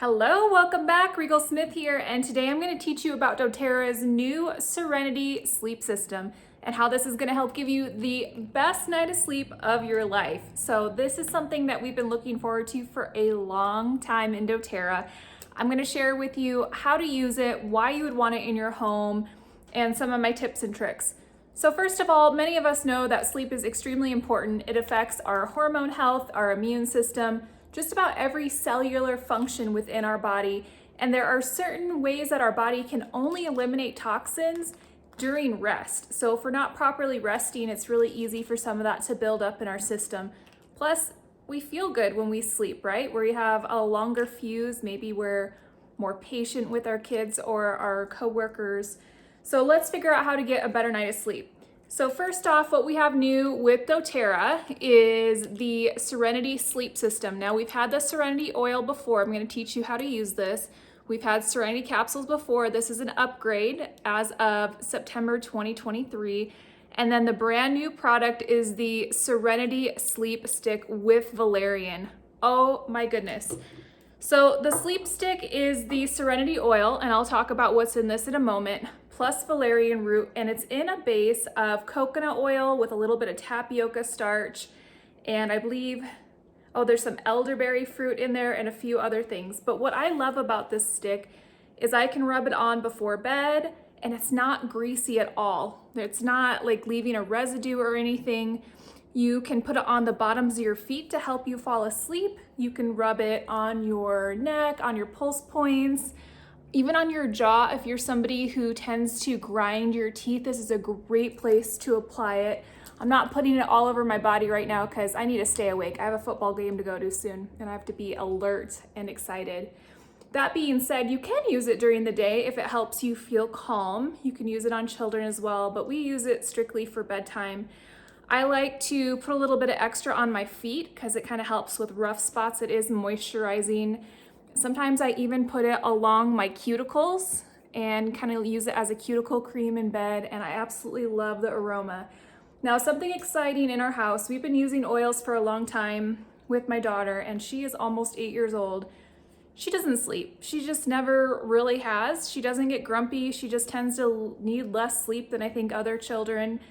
Hello, welcome back. Rigel Smith here, and today I'm going to teach you about doTERRA's new Serenity Sleep System and how this is going to help give you the best night of sleep of your life. So this is something that we've been looking forward to for a long time in doTERRA. I'm going to share with you how to use it, why you would want it in your home, and some of my tips and tricks. So first of all, many of us know that sleep is extremely important. It affects our hormone health, our immune system, just about every cellular function within our body. And there are certain ways that our body can only eliminate toxins during rest. So if we're not properly resting, it's really easy for some of that to build up in our system. Plus, we feel good when we sleep, right? Where we have a longer fuse, maybe we're more patient with our kids or our coworkers. So let's figure out how to get a better night of sleep. So first off, what we have new with doTERRA is the Serenity Sleep System. Now we've had the Serenity oil before. I'm going to teach you how to use this. We've had Serenity capsules before. This is an upgrade as of September 2023. And then the brand new product is the Serenity Sleep Stick with valerian. Oh my goodness. So the sleep stick is the Serenity oil, and I'll talk about what's in this in a moment, plus valerian root, and it's in a base of coconut oil with a little bit of tapioca starch, and I believe, there's some elderberry fruit in there and a few other things. But what I love about this stick is I can rub it on before bed, and it's not greasy at all. It's not like leaving a residue or anything. You can put it on the bottoms of your feet to help you fall asleep. You can rub it on your neck, on your pulse points, even on your jaw. If you're somebody who tends to grind your teeth, this is a great place to apply it. I'm not putting it all over my body right now because I need to stay awake. I have a football game to go to soon, and I have to be alert and excited. That being said, you can use it during the day if it helps you feel calm. You can use it on children as well, but we use it strictly for bedtime. I like to put a little bit of extra on my feet because it kind of helps with rough spots. It is moisturizing. Sometimes I even put it along my cuticles and kind of use it as a cuticle cream in bed, and I absolutely love the aroma. Now, something exciting in our house, we've been using oils for a long time with my daughter, and she is almost 8 years old. She doesn't sleep. She just never really has. She doesn't get grumpy. She just tends to need less sleep than I think other children.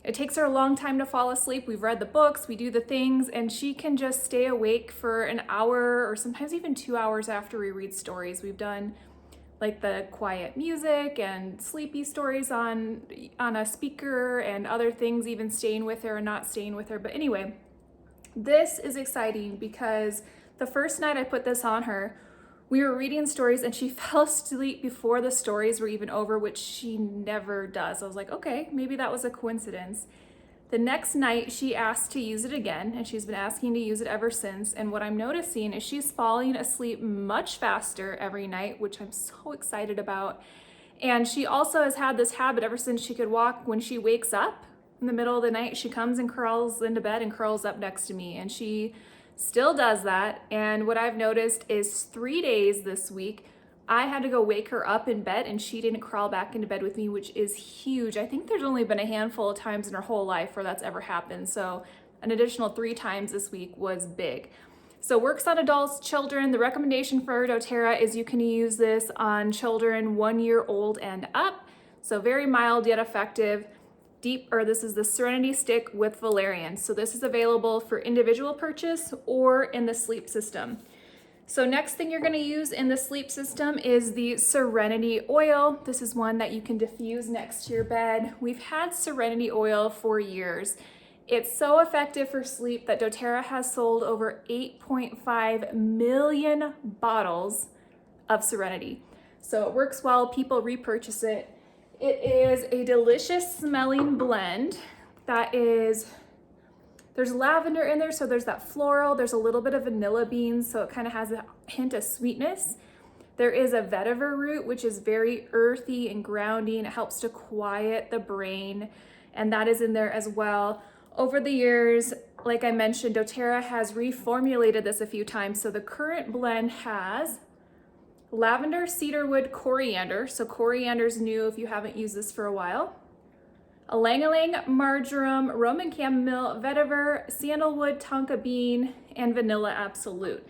It takes her a long time to fall asleep. We've read the books, we do the things, and she can just stay awake for an hour or sometimes even 2 hours after we read stories. We've done like the quiet music and sleepy stories on a speaker and other things, even staying with her and not staying with her. But anyway, this is exciting because the first night I put this on her, we were reading stories and she fell asleep before the stories were even over, which she never does. I was like, okay, maybe that was a coincidence. The next night she asked to use it again, and she's been asking to use it ever since. And what I'm noticing is she's falling asleep much faster every night, which I'm so excited about. And she also has had this habit ever since she could walk. When she wakes up in the middle of the night, she comes and crawls into bed and curls up next to me. And she still does that. And what I've noticed is 3 days this week, I had to go wake her up in bed and she didn't crawl back into bed with me, which is huge. I think there's only been a handful of times in her whole life where that's ever happened. So an additional 3 times this week was big. So works on adults, children. The recommendation for doTERRA is you can use this on children 1 year old and up. So very mild yet effective. This is the Serenity Stick with valerian. So this is available for individual purchase or in the sleep system. So next thing you're going to use in the sleep system is the Serenity oil. This is one that you can diffuse next to your bed. We've had Serenity oil for years. It's so effective for sleep that doTERRA has sold over 8.5 million bottles of Serenity. So it works well, people repurchase it. It is a delicious smelling blend there's lavender in there, so there's that floral, there's a little bit of vanilla beans, so it kind of has a hint of sweetness. There is a vetiver root, which is very earthy and grounding. It helps to quiet the brain, and that is in there as well. Over the years, like I mentioned, doTERRA has reformulated this a few times. So the current blend has lavender, cedarwood, coriander. So coriander's new if you haven't used this for a while. Ylang-ylang, marjoram, Roman chamomile, vetiver, sandalwood, tonka bean, and vanilla absolute.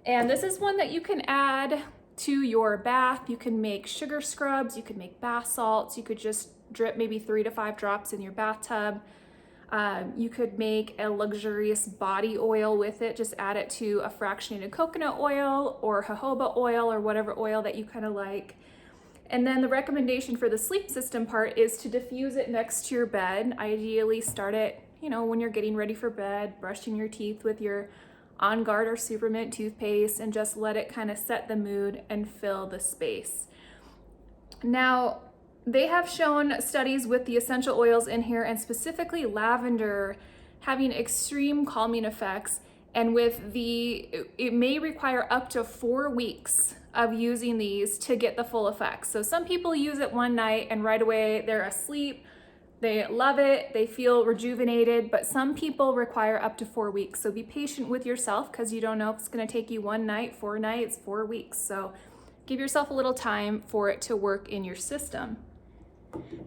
And this is one that you can add to your bath. You can make sugar scrubs, you could make bath salts, you could just drip maybe 3 to 5 drops in your bathtub. You could make a luxurious body oil with it. Just add it to a fractionated coconut oil or jojoba oil or whatever oil that you kind of like. And then the recommendation for the sleep system part is to diffuse it next to your bed. Ideally start it, when you're getting ready for bed, brushing your teeth with your On Guard or Supermint toothpaste, and just let it kind of set the mood and fill the space. Now, they have shown studies with the essential oils in here, and specifically lavender, having extreme calming effects. And it may require up to 4 weeks of using these to get the full effects. So some people use it one night and right away they're asleep. They love it, they feel rejuvenated, but some people require up to 4 weeks. So be patient with yourself, because you don't know if it's gonna take you 1 night, 4 nights, 4 weeks. So give yourself a little time for it to work in your system.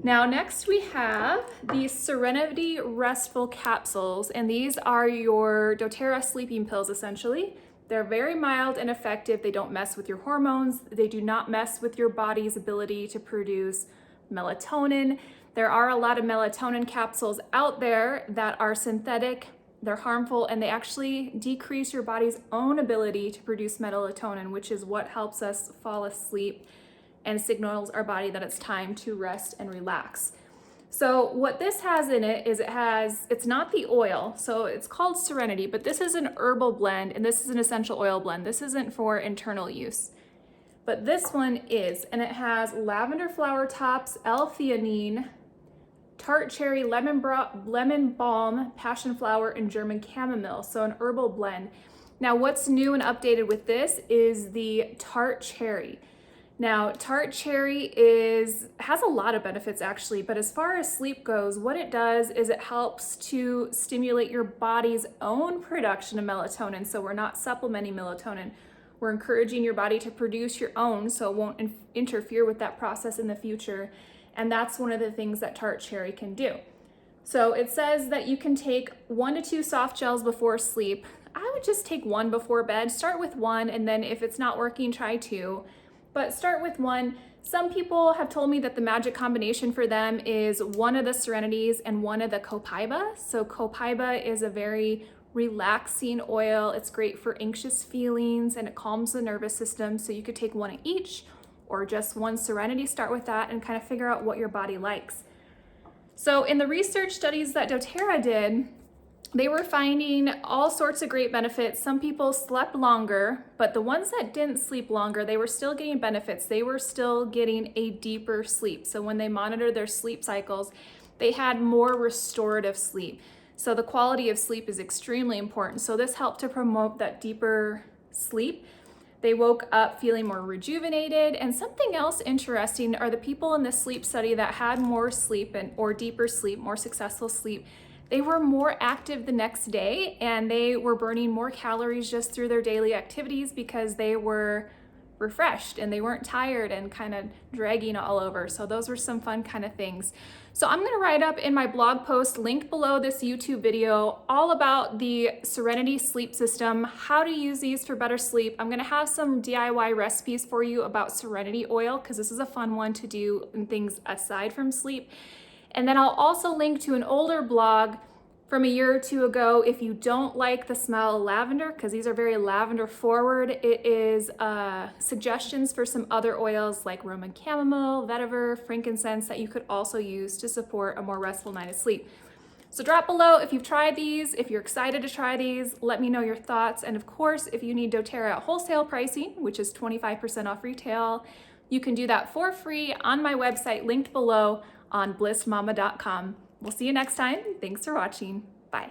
Now, next we have the Serenity Restful capsules, and these are your doTERRA sleeping pills essentially. They're very mild and effective. They don't mess with your hormones. They do not mess with your body's ability to produce melatonin. There are a lot of melatonin capsules out there that are synthetic, they're harmful, and they actually decrease your body's own ability to produce melatonin, which is what helps us fall asleep and signals our body that it's time to rest and relax. So what this has in it is it's not the oil, so it's called Serenity, but this is an herbal blend and this is an essential oil blend. This isn't for internal use. But this one is, and it has lavender flower tops, L-theanine, tart cherry, lemon balm, passion flower, and German chamomile, so an herbal blend. Now what's new and updated with this is the tart cherry. Now, tart cherry has a lot of benefits actually, but as far as sleep goes, what it does is it helps to stimulate your body's own production of melatonin. So we're not supplementing melatonin. We're encouraging your body to produce your own so it won't interfere with that process in the future. And that's one of the things that tart cherry can do. So it says that you can take 1 to 2 soft gels before sleep. I would just take 1 before bed. Start with 1, and then if it's not working, try 2. But start with 1. Some people have told me that the magic combination for them is 1 of the Serenities and 1 of the copaiba. So copaiba is a very relaxing oil. It's great for anxious feelings and it calms the nervous system. So you could take 1 of each or just 1 Serenity, start with that and kind of figure out what your body likes. So in the research studies that doTERRA did, they were finding all sorts of great benefits. Some people slept longer, but the ones that didn't sleep longer, they were still getting benefits. They were still getting a deeper sleep. So when they monitored their sleep cycles, they had more restorative sleep. So the quality of sleep is extremely important. So this helped to promote that deeper sleep. They woke up feeling more rejuvenated. And something else interesting are the people in the sleep study that had more sleep or deeper sleep, more successful sleep. They were more active the next day and they were burning more calories just through their daily activities because they were refreshed and they weren't tired and kind of dragging all over. So those were some fun kind of things. So I'm going to write up in my blog post linked below this YouTube video all about the Serenity Sleep System, how to use these for better sleep. I'm going to have some DIY recipes for you about Serenity oil because this is a fun one to do in things aside from sleep. And then I'll also link to an older blog from a year or 2 ago. If you don't like the smell of lavender, because these are very lavender forward, it is suggestions for some other oils like Roman chamomile, vetiver, frankincense that you could also use to support a more restful night of sleep. So drop below if you've tried these, if you're excited to try these, let me know your thoughts. And of course, if you need doTERRA at wholesale pricing, which is 25% off retail, you can do that for free on my website linked below on blissmama.com. We'll see you next time. Thanks for watching. Bye.